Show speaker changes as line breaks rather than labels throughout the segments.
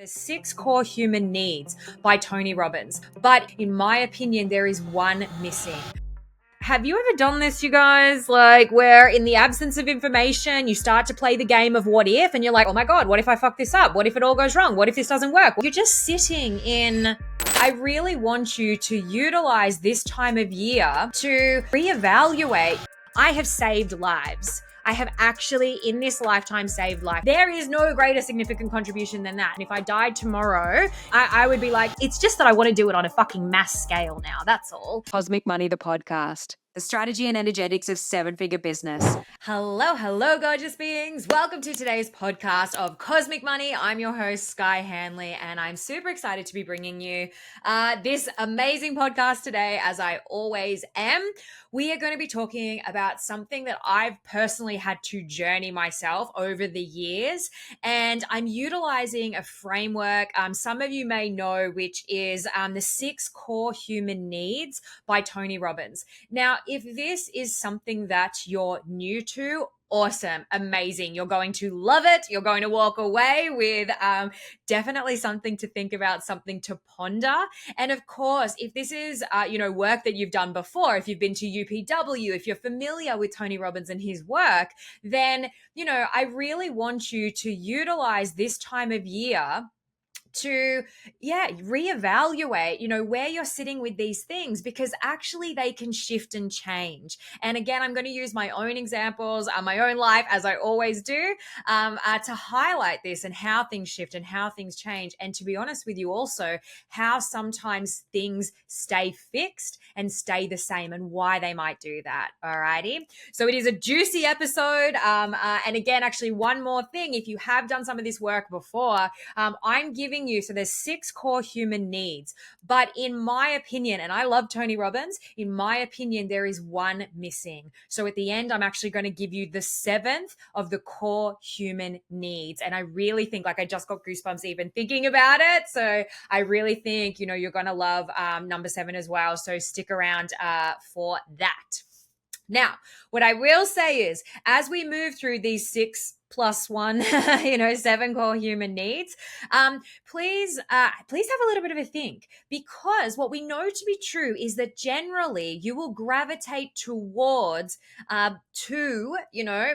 There's 6 core human needs by Tony Robbins, but in my opinion, there is one missing. Have you ever done this, you guys? Like, where in the absence of information, you start to play the game of what if, and you're like, oh my God, what if I fuck this up? What if it all goes wrong? What if this doesn't work? You're just sitting in. I really want you to utilize this time of year to reevaluate. I have saved lives. I have actually, in this lifetime, saved life. There is no greater significant contribution than that. And if I died tomorrow, I would be like, it's just that I want to do it on a fucking mass scale now. That's all.
Cosmic Money, the podcast. The strategy and energetics of seven-figure business.
Hello, gorgeous beings. Welcome to today's podcast of Cosmic Money. I'm your host, Skye Hanley, and I'm super excited to be bringing you this amazing podcast today, as I always am. We are going to be talking about something that I've personally had to journey myself over the years, and I'm utilizing a framework some of you may know, which is the 6 core human needs by Tony Robbins. Now, if this is something that you're new to, awesome, amazing. You're going to love it. You're going to walk away with definitely something to think about, something to ponder. And of course, if this is, work that you've done before, if you've been to UPW, if you're familiar with Tony Robbins and his work, then, I really want you to utilize this time of year to reevaluate, where you're sitting with these things, because actually they can shift and change. And again, I'm going to use my own examples, my own life, as I always do, to highlight this and how things shift and how things change. And to be honest with you, also how sometimes things stay fixed and stay the same and why they might do that. Alrighty. So it is a juicy episode. And again, actually one more thing, if you have done some of this work before, I'm giving you, so there's 6 core human needs, but in my opinion, and I love Tony Robbins, in my opinion, there is one missing. So at the end, I'm actually going to give you the 7th of the core human needs. And I really think, like, I just got goosebumps even thinking about it. So I really think, you're going to love number 7 as well. So stick around for that. Now, what I will say is, as we move through these 6 plus 1, 7 core human needs, please have a little bit of a think, because what we know to be true is that generally you will gravitate towards 2,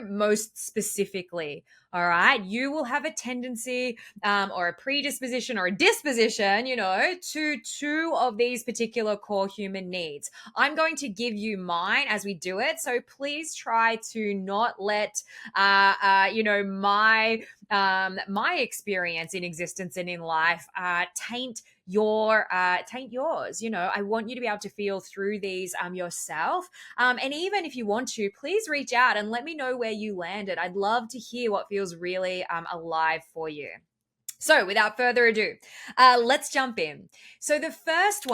most specifically. All right. You will have a tendency or a predisposition or a disposition, to 2 of these particular core human needs. I'm going to give you mine as we do it. So please try to not let, my experience in existence and in life taint yours. I want you to be able to feel through these yourself. And even if you want to, please reach out and let me know where you landed. I'd love to hear what feels really alive for you. So without further ado, let's jump in. So the first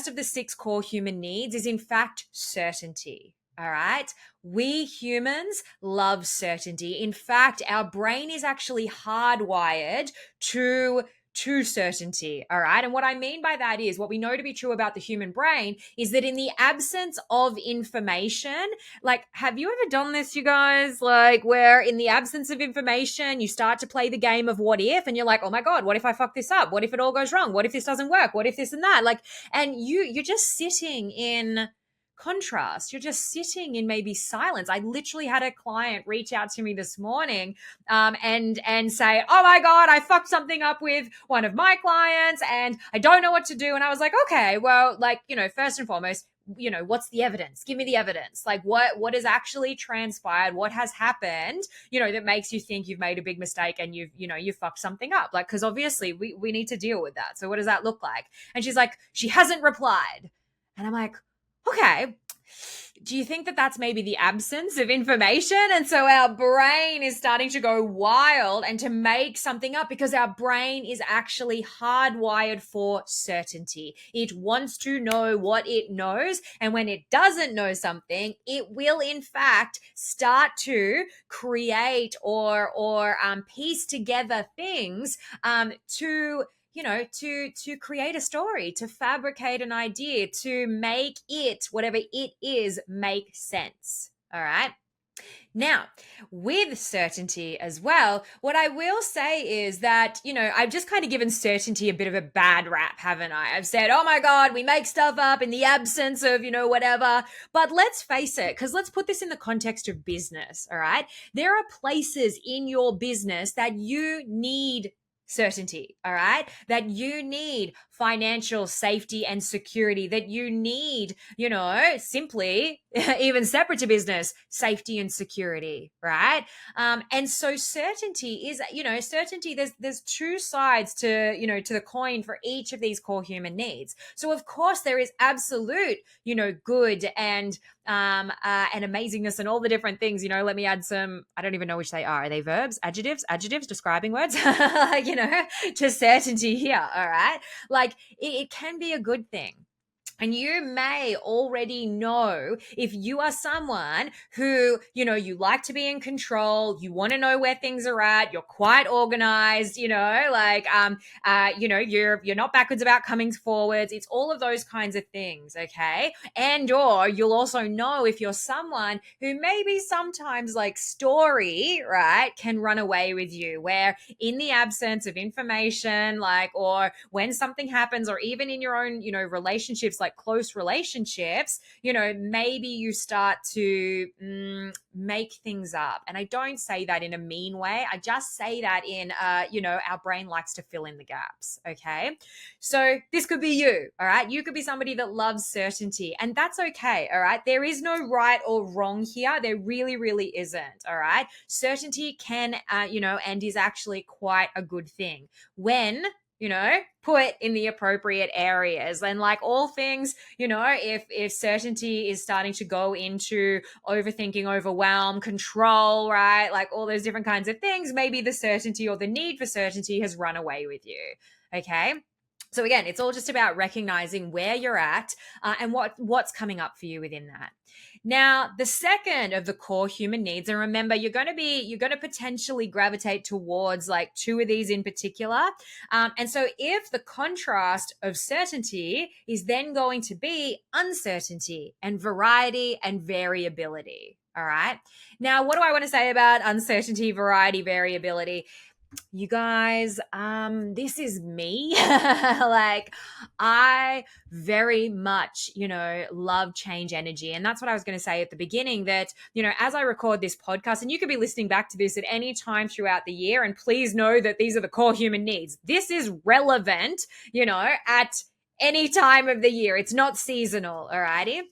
of the 6 core human needs is in fact certainty. All right. We humans love certainty. In fact, our brain is actually hardwired to certainty. All right. And what I mean by that is, what we know to be true about the human brain is that in the absence of information, like, have you ever done this, you guys? Like, where in the absence of information, you start to play the game of what if, and you're like, oh my God, what if I fuck this up? What if it all goes wrong? What if this doesn't work? What if this and that? Like, and you're just sitting in contrast. You're just sitting in maybe silence. I literally had a client reach out to me this morning and say, oh my God, I fucked something up with one of my clients and I don't know what to do. And I was like, okay, well, like, first and foremost, what's the evidence? Give me the evidence. Like, what has actually transpired? What has happened, that makes you think you've made a big mistake and you've fucked something up? Like, because obviously we need to deal with that. So what does that look like? And she's like, she hasn't replied. And I'm like, okay, do you think that that's maybe the absence of information? And so our brain is starting to go wild and to make something up, because our brain is actually hardwired for certainty. It wants to know what it knows. And when it doesn't know something, it will in fact start to create or piece together things to create a story, to fabricate an idea, to make it, whatever it is, make sense. All right. Now, with certainty as well, what I will say is that, I've just kind of given certainty a bit of a bad rap, haven't I? I've said, oh my God, we make stuff up in the absence of, whatever. But let's face it, because let's put this in the context of business, all right? There are places in your business that you need certainty, all right? That you need financial safety and security, that you need, simply, even separate to business, safety and security, right? And so certainty is, certainty, there's two sides to, to the coin for each of these core human needs. So of course there is absolute, good and amazingness and all the different things. Let me add some, I don't even know which they are. Are they verbs, adjectives, describing words, to certainty here. All right. Like it can be a good thing. And you may already know if you are someone who, you like to be in control, you want to know where things are at, you're quite organized, you're not backwards about coming forwards. It's all of those kinds of things, okay? And or you'll also know if you're someone who maybe sometimes like story, right, can run away with you, where in the absence of information, like, or when something happens, or even in your own, relationships, like close relationships, maybe you start to make things up. And I don't say that in a mean way. I just say that in, our brain likes to fill in the gaps. Okay. So this could be you. All right. You could be somebody that loves certainty, and that's okay. All right. There is no right or wrong here. There really, really isn't. All right. Certainty can, and is actually quite a good thing when, put in the appropriate areas. And like all things, if certainty is starting to go into overthinking, overwhelm, control, right? Like all those different kinds of things, maybe the certainty or the need for certainty has run away with you. Okay. So again, it's all just about recognizing where you're at and what's coming up for you within that. Now, the second of the core human needs, and remember, you're going to potentially gravitate towards like two of these in particular. And so if the contrast of certainty is then going to be uncertainty and variety and variability. All right. Now, what do I want to say about uncertainty, variety, variability? You guys, this is me. Like, I very much, love change energy. And that's what I was going to say at the beginning, that, as I record this podcast, and you could be listening back to this at any time throughout the year, and please know that these are the core human needs. This is relevant, at any time of the year. It's not seasonal. All righty.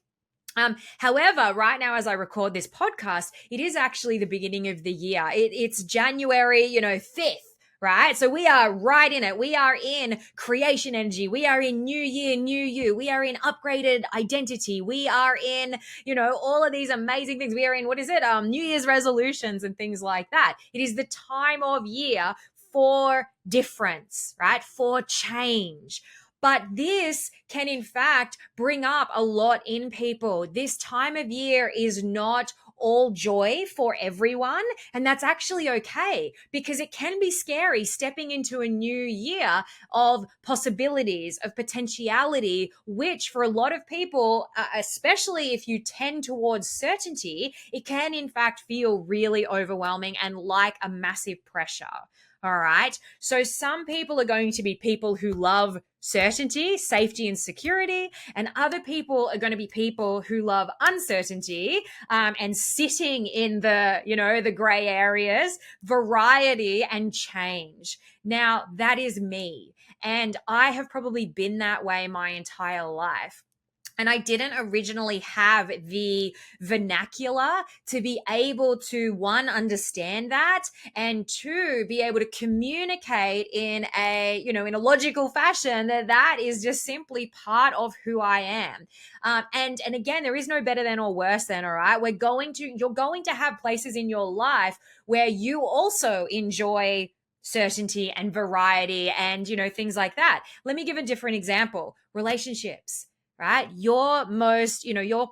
However, right now, as I record this podcast, it is actually the beginning of the year. It's January, 5th. Right. So we are right in it. We are in creation energy. We are in new year, new you. We are in upgraded identity. We are in, all of these amazing things. We are in, New Year's resolutions and things like that. It is the time of year for difference, right? For change. But this can, in fact, bring up a lot in people. This time of year is not all joy for everyone. And that's actually okay, because it can be scary stepping into a new year of possibilities, of potentiality, which for a lot of people, especially if you tend towards certainty, it can, in fact, feel really overwhelming and like a massive pressure. All right. So some people are going to be people who love certainty, safety, and security, and other people are going to be people who love uncertainty and sitting in the, the gray areas, variety, and change. Now, that is me. And I have probably been that way my entire life. And I didn't originally have the vernacular to be able to, one, understand that, and two, be able to communicate in in a logical fashion that is just simply part of who I am. And again, there is no better than or worse than, all right? You're going to have places in your life where you also enjoy certainty and variety and, things like that. Let me give a different example. Relationships. Right? Your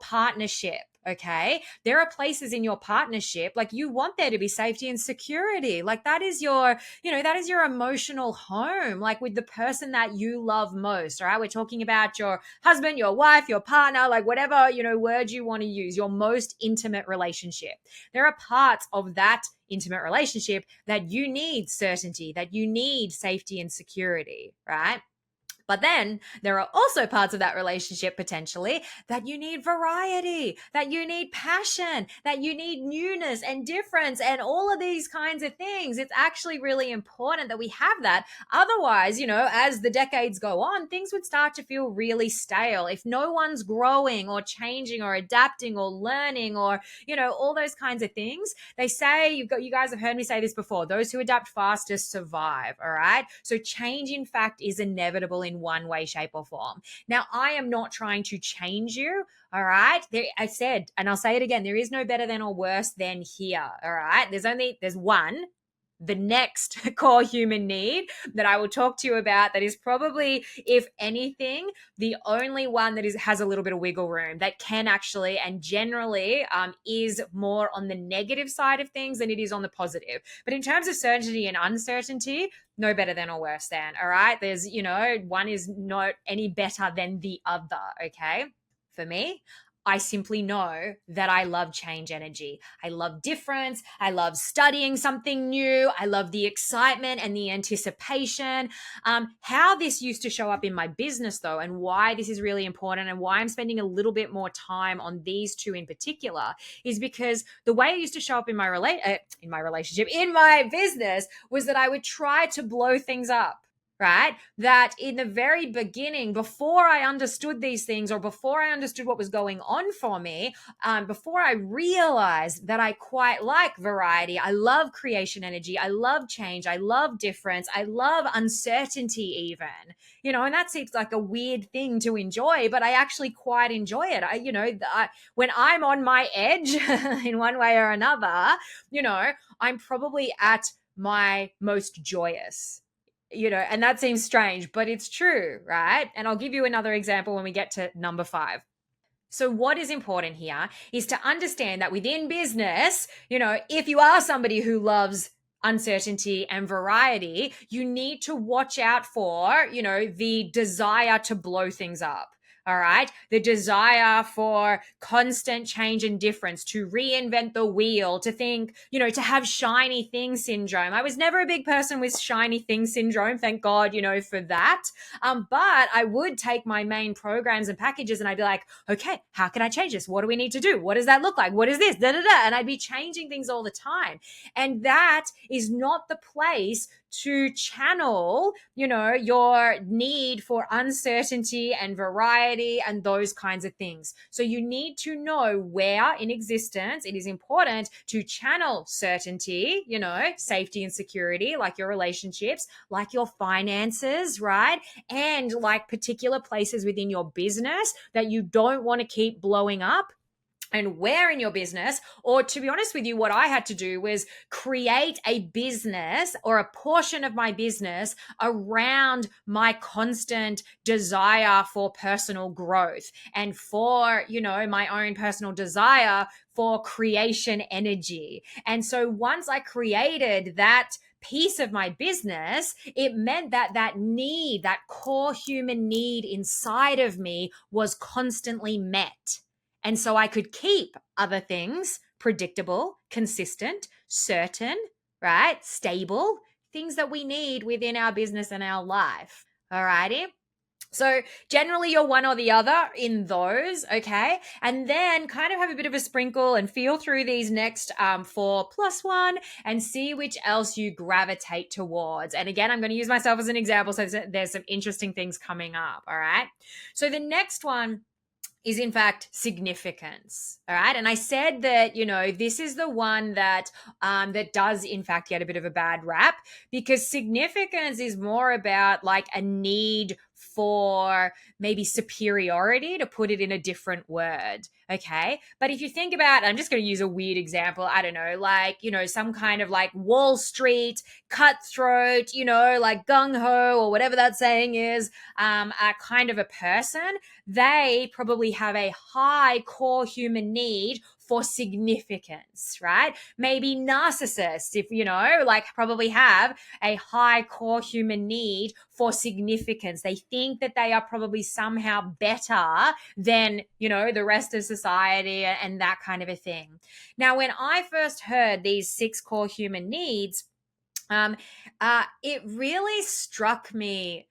partnership, Okay. There are places in your partnership, like you want there to be safety and security. Like that is your, that is your emotional home, like with the person that you love most. All right. We're talking about your husband, your wife, your partner, like whatever, word you want to use, your most intimate relationship. There are parts of that intimate relationship that you need certainty, that you need safety and security, right? But then there are also parts of that relationship potentially that you need variety, that you need passion, that you need newness and difference and all of these kinds of things. It's actually really important that we have that. Otherwise, as the decades go on, things would start to feel really stale. If no one's growing or changing or adapting or learning or, all those kinds of things, they say, you guys have heard me say this before, those who adapt fastest survive. All right. So change, in fact, is inevitable in one way, shape, or form. Now, I am not trying to change you. All right. I said, and I'll say it again, there is no better than or worse than here. All right. There's one. The next core human need that I will talk to you about that is probably, if anything, the only one that has a little bit of wiggle room, that can actually and generally is more on the negative side of things than it is on the positive. But in terms of certainty and uncertainty, no better than or worse than. All right. There's, one is not any better than the other. Okay. For me, I simply know that I love change energy. I love difference. I love studying something new. I love the excitement and the anticipation. How this used to show up in my business, though, and why this is really important and why I'm spending a little bit more time on these two in particular, is because the way it used to show up in my relationship, in my business, was that I would try to blow things up. Right? That in the very beginning, before I understood these things or before I understood what was going on for me, before I realized that I quite like variety, I love creation energy, I love change, I love difference, I love uncertainty even, and that seems like a weird thing to enjoy, but I actually quite enjoy it. When I'm on my edge in one way or another, I'm probably at my most joyous. And that seems strange, but it's true, right? And I'll give you another example when we get to number 5. So what is important here is to understand that within business, if you are somebody who loves uncertainty and variety, you need to watch out for, the desire to blow things up. All right. The desire for constant change and difference, to reinvent the wheel, to think, to have shiny thing syndrome. I was never a big person with shiny thing syndrome. Thank God, for that. But I would take my main programs and packages and I'd be like, okay, how can I change this? What do we need to do? What does that look like? What is this? Da, da, da. And I'd be changing things all the time. And that is not the place to channel, your need for uncertainty and variety and those kinds of things. So you need to know where in existence it is important to channel certainty, safety and security, like your relationships, like your finances, right? And like particular places within your business that you don't want to keep blowing up. And where in your business, or to be honest with you, what I had to do was create a business or a portion of my business around my constant desire for personal growth and for, my own personal desire for creation energy. And so once I created that piece of my business, it meant that need, that core human need inside of me was constantly met. And so I could keep other things predictable, consistent, certain, right? Stable, things that we need within our business and our life. All righty. So generally you're one or the other in those, okay? And then kind of have a bit of a sprinkle and feel through these next 4+1 and see which else you gravitate towards. And again, I'm going to use myself as an example, so there's some interesting things coming up, all right? So the next one is in fact significance. All right. And I said that, this is the one that that does in fact get a bit of a bad rap, because significance is more about like a need for maybe superiority, to put it in a different word. Okay. But if you think about, I'm just going to use a weird example. I don't know, like, some kind of like Wall Street cutthroat, like gung ho or whatever that saying is, a kind of a person. They probably have a high core human need for significance, right? Maybe narcissists, if like probably have a high core human need for significance. They think that they are probably somehow better than, the rest of society and that kind of a thing. Now, when I first heard these 6 core human needs, it really struck me.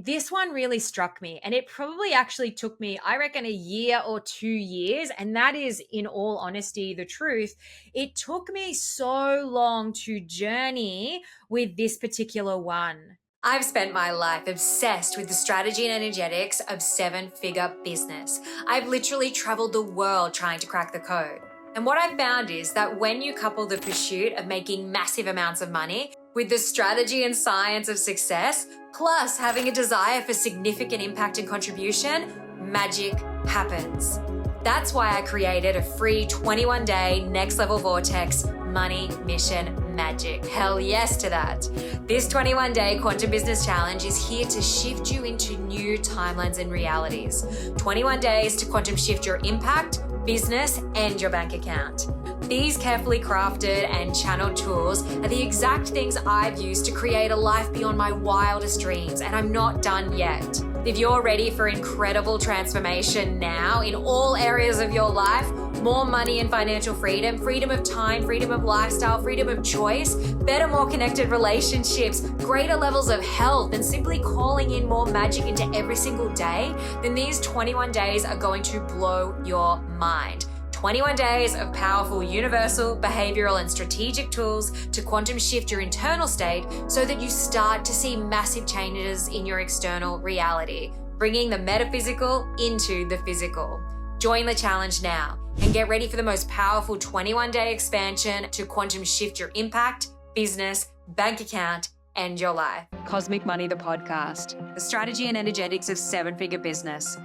This one really struck me, and it probably actually took me, I reckon, a year or 2 years. And that is, in all honesty, the truth. It took me so long to journey with this particular one.
I've spent my life obsessed with the strategy and energetics of 7-figure business. I've literally traveled the world trying to crack the code. And what I've found is that when you couple the pursuit of making massive amounts of money with the strategy and science of success, plus having a desire for significant impact and contribution, magic happens. That's why I created a free 21-day next level vortex money mission magic. Hell yes to that. This 21-day quantum business challenge is here to shift you into new timelines and realities. 21 days to quantum shift your impact, business, and your bank account. These carefully crafted and channeled tools are the exact things I've used to create a life beyond my wildest dreams, and I'm not done yet. If you're ready for incredible transformation now in all areas of your life, more money and financial freedom, freedom of time, freedom of lifestyle, freedom of choice, better, more connected relationships, greater levels of health, and simply calling in more magic into every single day, then these 21 days are going to blow your mind. 21 days of powerful universal, behavioral, and strategic tools to quantum shift your internal state so that you start to see massive changes in your external reality, bringing the metaphysical into the physical. Join the challenge now and get ready for the most powerful 21-day expansion to quantum shift your impact, business, bank account, and your life. Cosmic Money, the podcast, the strategy and energetics of 7-figure business.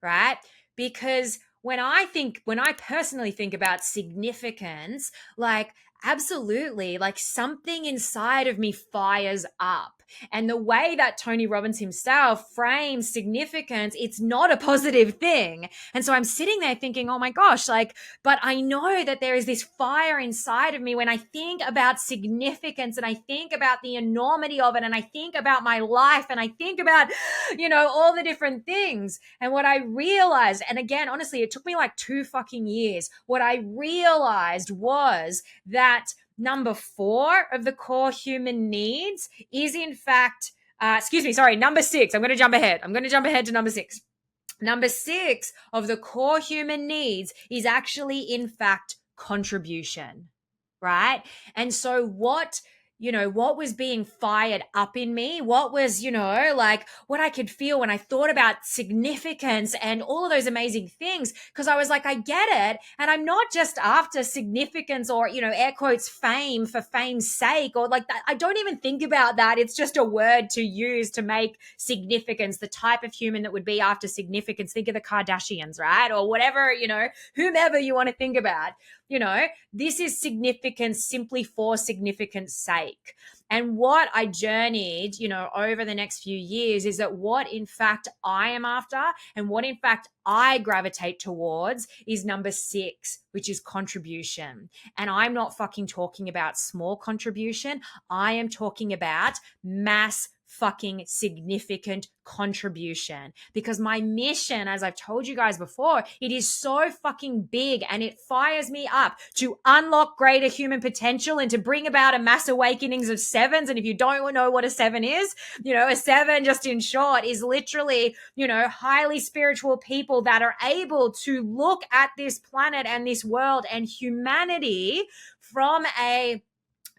Right? Because when I personally think about significance, like absolutely, like something inside of me fires up. And the way that Tony Robbins himself frames significance, it's not a positive thing. And so I'm sitting there thinking, oh my gosh, but I know that there is this fire inside of me when I think about significance and I think about the enormity of it and I think about my life and I think about, all the different things. And what I realized, and again, honestly, it took me like 2 fucking years. What I realized was that number 4 of the core human needs is in fact, number 6. I'm going to jump ahead to number 6. Number 6 of the core human needs is actually in fact contribution, right? And so what was being fired up in me, what was, what I could feel when I thought about significance and all of those amazing things, because I was like, I get it. And I'm not just after significance or, air quotes, fame for fame's sake or like that. I don't even think about that. It's just a word to use to make significance, the type of human that would be after significance. Think of the Kardashians, right? Or whatever, whomever you want to think about. This is significance simply for significance sake. And what I journeyed, over the next few years is that what in fact I am after and what in fact I gravitate towards is number 6, which is contribution. And I'm not fucking talking about small contribution. I am talking about mass fucking significant contribution, because my mission, as I've told you guys before, it is so fucking big and it fires me up to unlock greater human potential and to bring about a mass awakenings of 7s. And if you don't know what a 7 is, a 7, just in short, is literally, highly spiritual people that are able to look at this planet and this world and humanity from a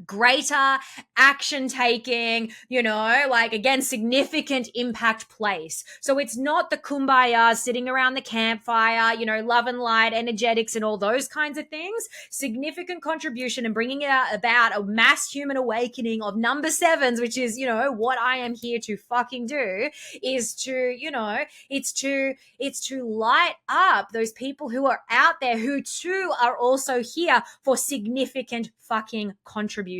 greater action taking, again, significant impact place. So it's not the kumbaya sitting around the campfire, love and light, energetics and all those kinds of things. Significant contribution and bringing about a mass human awakening of number 7s, which is, what I am here to fucking do, is to, it's to light up those people who are out there who too are also here for significant fucking contribution.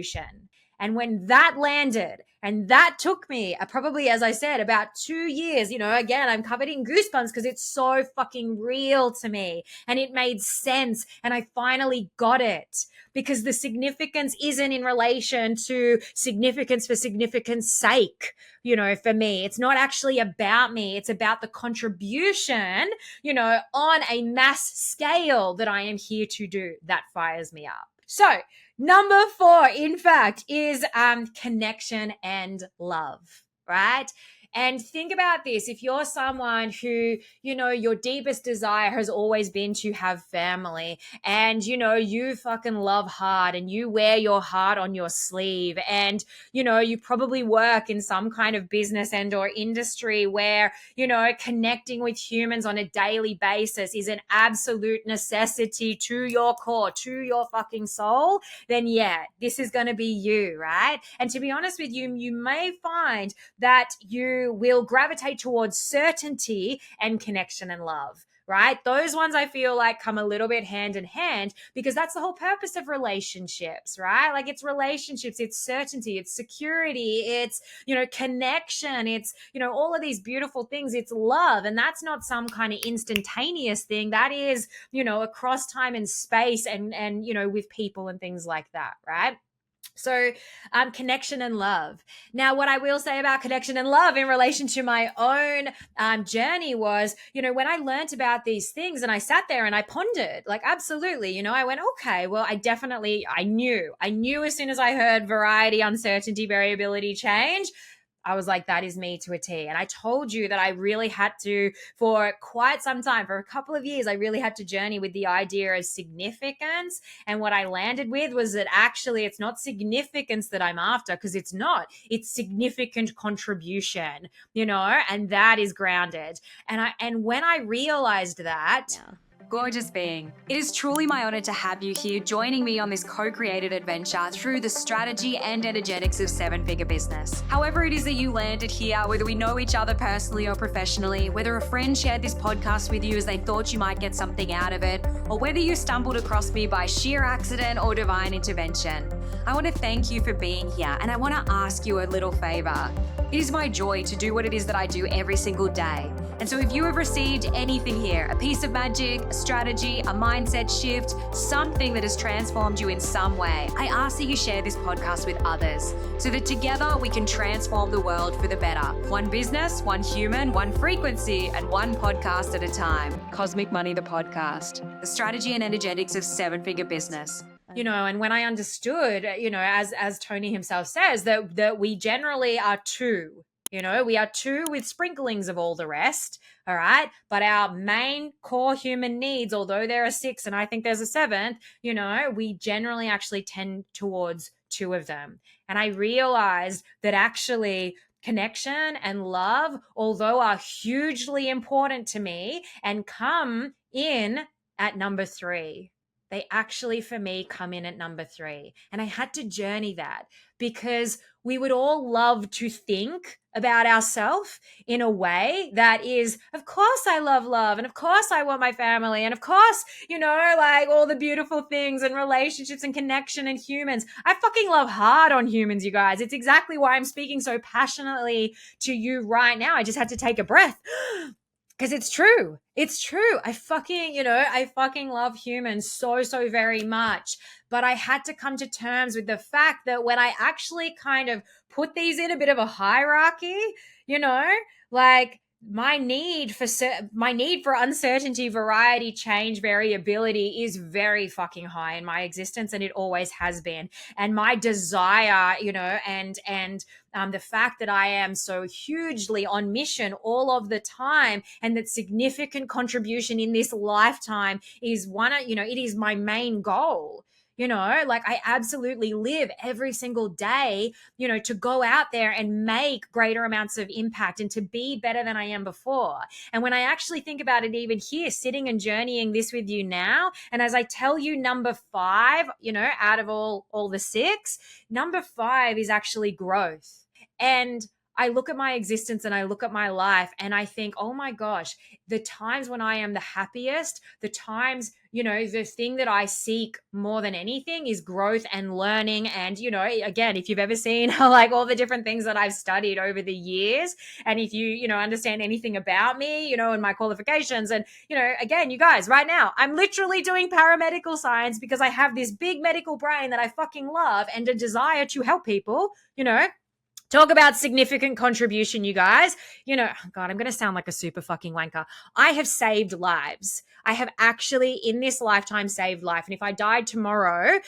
And when that landed, and that took me probably, as I said, about 2 years, again, I'm covered in goosebumps because it's so fucking real to me and it made sense. And I finally got it because the significance isn't in relation to significance for significance sake. For me, it's not actually about me. It's about the contribution, on a mass scale that I am here to do. That fires me up. So number 4, in fact, is connection and love, right? And think about this. If you're someone who, your deepest desire has always been to have family and, you fucking love hard and you wear your heart on your sleeve and, you probably work in some kind of business and or industry where, connecting with humans on a daily basis is an absolute necessity to your core, to your fucking soul, then yeah, this is going to be you, right? And to be honest with you, you may find that you will gravitate towards certainty and connection and love, right? Those ones I feel like come a little bit hand in hand because that's the whole purpose of relationships, right? Like it's relationships, it's certainty, it's security, it's, connection, it's, all of these beautiful things, it's love. And that's not some kind of instantaneous thing. That is, across time and space and, with people and things like that, right? So connection and love. Now, what I will say about connection and love in relation to my own journey was, when I learned about these things and I sat there and I pondered, like, absolutely, I went, okay, well, I knew as soon as I heard variety, uncertainty, variability, change, I was like, that is me to a T. And I told you that I really had to, for quite some time, for a couple of years, I really had to journey with the idea of significance. And what I landed with was that actually it's not significance that I'm after, because it's not. It's significant contribution, and that is grounded. And when I realized that,
yeah. Gorgeous being. It is truly my honor to have you here joining me on this co-created adventure through the strategy and energetics of 7-figure business. However it is that you landed here, whether we know each other personally or professionally, whether a friend shared this podcast with you as they thought you might get something out of it, or whether you stumbled across me by sheer accident or divine intervention, I want to thank you for being here and I want to ask you a little favor. It is my joy to do what it is that I do every single day. And so if you have received anything here, a piece of magic, a strategy, a mindset shift, something that has transformed you in some way, I ask that you share this podcast with others so that together we can transform the world for the better. One business, one human, one frequency, and one podcast at a time. Cosmic Money, the podcast. The strategy and energetics of 7-figure business.
And when I understood, as Tony himself says, that we generally are two. We are two with sprinklings of all the rest, all right? But our main core human needs, although there are 6 and I think there's a 7th, we generally actually tend towards 2 of them. And I realized that actually connection and love, although are hugely important to me and come in at number 3, they actually, for me, come in at number 3. And I had to journey that because we would all love to think about ourselves in a way that is, of course I love love, and of course I want my family, and of course, like all the beautiful things and relationships and connection and humans. I fucking love hard on humans, you guys. It's exactly why I'm speaking so passionately to you right now. I just had to take a breath. Because it's true. It's true. I fucking love humans so, so very much. But I had to come to terms with the fact that when I actually kind of put these in a bit of a hierarchy, like my need for uncertainty, variety, change, variability is very fucking high in my existence, and it always has been. And my desire, and the fact that I am so hugely on mission all of the time, and that significant contribution in this lifetime is it is my main goal. Like I absolutely live every single day, to go out there and make greater amounts of impact and to be better than I am before. And when I actually think about it, even here, sitting and journeying this with you now, and as I tell you, number 5, out of all the 6, number 5 is actually growth. And I look at my existence and I look at my life and I think, oh my gosh, the times when I am the happiest, the times, the thing that I seek more than anything is growth and learning. And, again, if you've ever seen like all the different things that I've studied over the years, and if you, understand anything about me, and my qualifications, and, again, you guys, right now, I'm literally doing paramedical science because I have this big medical brain that I fucking love and a desire to help people, Talk about significant contribution, you guys. God, I'm going to sound like a super fucking wanker. I have saved lives. I have actually in this lifetime saved life. And if I died tomorrow,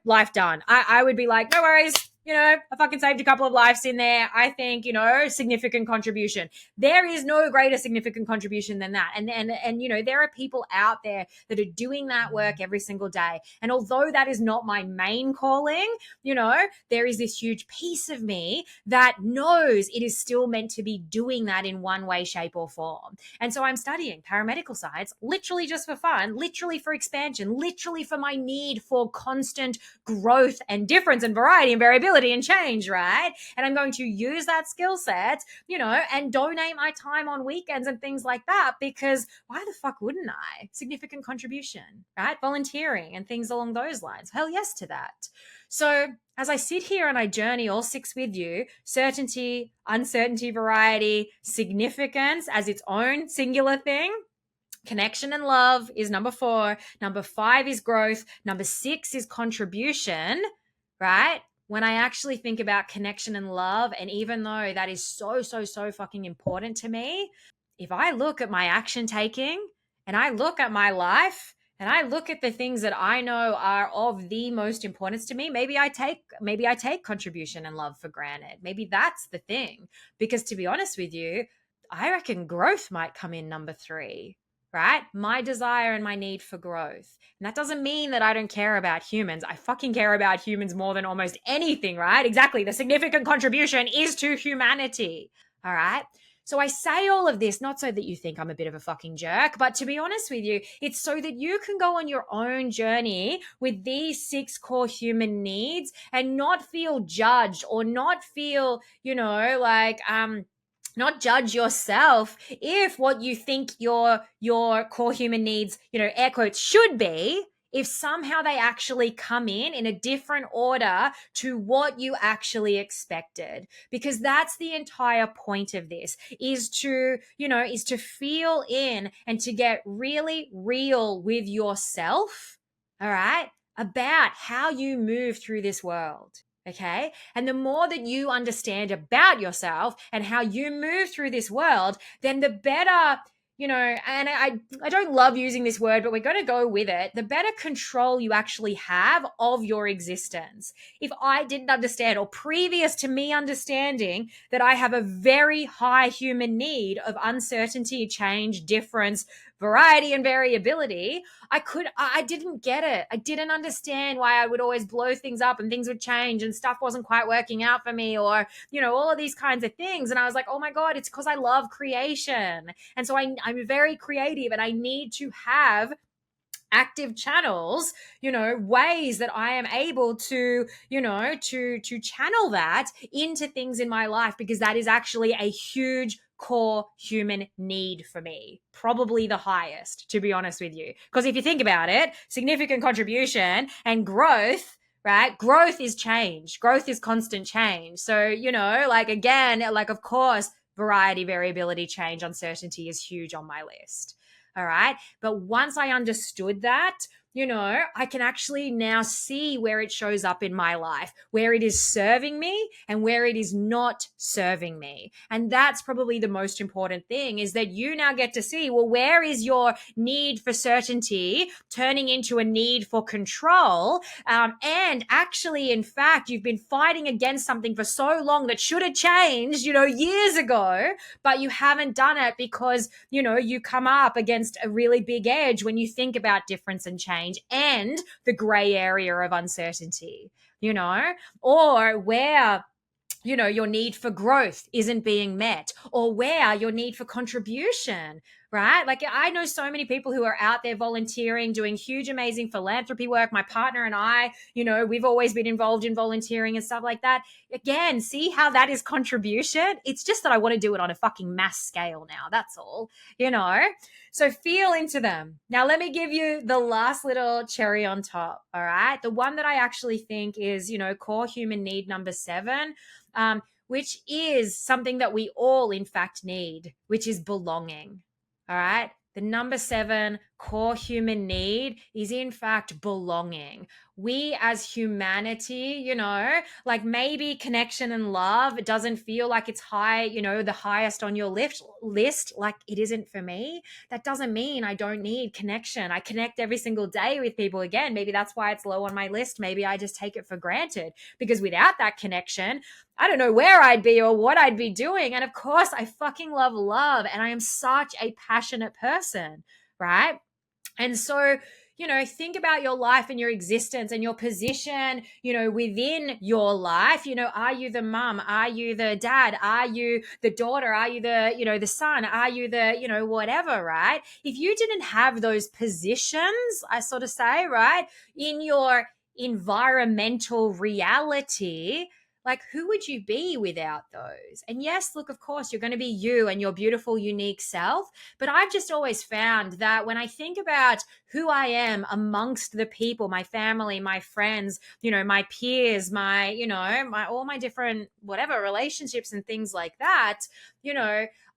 life done. I would be like, no worries. I fucking saved a couple of lives in there. I think, significant contribution. There is no greater significant contribution than that. And there are people out there that are doing that work every single day. And although that is not my main calling, there is this huge piece of me that knows it is still meant to be doing that in one way, shape, or form. And so I'm studying paramedical science, literally just for fun, literally for expansion, literally for my need for constant growth and difference and variety and variability and change, right? And I'm going to use that skill set, and donate my time on weekends and things like that, because why the fuck wouldn't I? Significant contribution, right? Volunteering and things along those lines. Hell yes to that. So as I sit here and I journey all 6 with you, certainty, uncertainty, variety, significance as its own singular thing, connection and love is number 4. Number 5 is growth. Number 6 is contribution, right? When I actually think about connection and love, and even though that is so, so, so fucking important to me, if I look at my action taking and I look at my life and I look at the things that I know are of the most importance to me, maybe I take contribution and love for granted. Maybe that's the thing. Because to be honest with you, I reckon growth might come in number 3. Right? My desire and my need for growth. And that doesn't mean that I don't care about humans. I fucking care about humans more than almost anything, right? Exactly. The significant contribution is to humanity. All right? So I say all of this not so that you think I'm a bit of a fucking jerk, but to be honest with you, it's so that you can go on your own journey with these 6 core human needs and not feel judged or not feel, not judge yourself if what you think your core human needs, air quotes, should be, if somehow they actually come in a different order to what you actually expected. Because that's the entire point of this, is to feel in and to get really real with yourself, all right, about how you move through this world. Okay. And the more that you understand about yourself and how you move through this world, then the better, and I don't love using this word, but we're going to go with it. The better control you actually have of your existence. If I didn't understand, or previous to me understanding that I have a very high human need of uncertainty, change, difference, variety, and variability, I didn't get it. I didn't understand why I would always blow things up and things would change and stuff wasn't quite working out for me, or, all of these kinds of things. And I was like, oh my God, it's because I love creation. And so I'm very creative and I need to have active channels, ways that I am able to, to channel that into things in my life, because that is actually a huge core human need for me, probably the highest, to be honest with you. Because if you think about it, significant contribution and growth, right? Growth is change. Growth is constant change. So, again, of course, variety, variability, change, uncertainty is huge on my list. All right. But once I understood that, I can actually now see where it shows up in my life, where it is serving me and where it is not serving me. And that's probably the most important thing, is that you now get to see, well, where is your need for certainty turning into a need for control? And actually, in fact, you've been fighting against something for so long that should have changed, years ago, but you haven't done it because, you come up against a really big edge when you think about difference and change and the gray area of uncertainty, or where, your need for growth isn't being met, or where your need for contribution, right? Like I know so many people who are out there volunteering, doing huge, amazing philanthropy work. My partner and I, we've always been involved in volunteering and stuff like that. Again, see how that is contribution? It's just that I want to do it on a fucking mass scale now. That's all, you know? So feel into them. Now, let me give you the last little cherry on top. All right. The one that I actually think is, core human need number 7. Which is something that we all, in fact, need, which is belonging. All right. The number 7 core human need is, in fact, belonging. We as humanity, like maybe connection and love doesn't feel like it's high, the highest on your list, like it isn't for me. That doesn't mean I don't need connection. I connect every single day with people. Again, maybe that's why it's low on my list. Maybe I just take it for granted, because without that connection, I don't know where I'd be or what I'd be doing. And of course, I fucking love, and I am such a passionate person, right? And so, think about your life and your existence and your position, within your life. Are you the mom? Are you the dad? Are you the daughter? Are you the son? Are you the, whatever, right? If you didn't have those positions, I sort of say, right, in your environmental reality, like who would you be without those? And yes, look, of course, you're going to be you and your beautiful, unique self. But I've just always found that when I think about who I am amongst the people, my family, my friends, my peers, my all my different whatever relationships and things like that,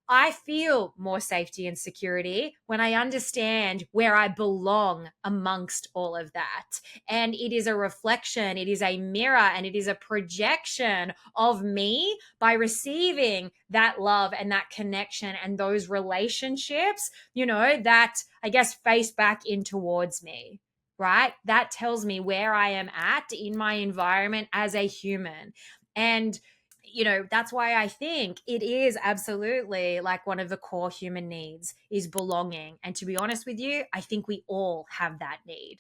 I feel more safety and security when I understand where I belong amongst all of that. And it is a reflection, it is a mirror, and it is a projection of me by receiving that love and that connection and those relationships, that I guess face back in towards me, right? That tells me where I am at in my environment as a human. And that's why I think it is absolutely like one of the core human needs is belonging. And to be honest with you, I think we all have that need.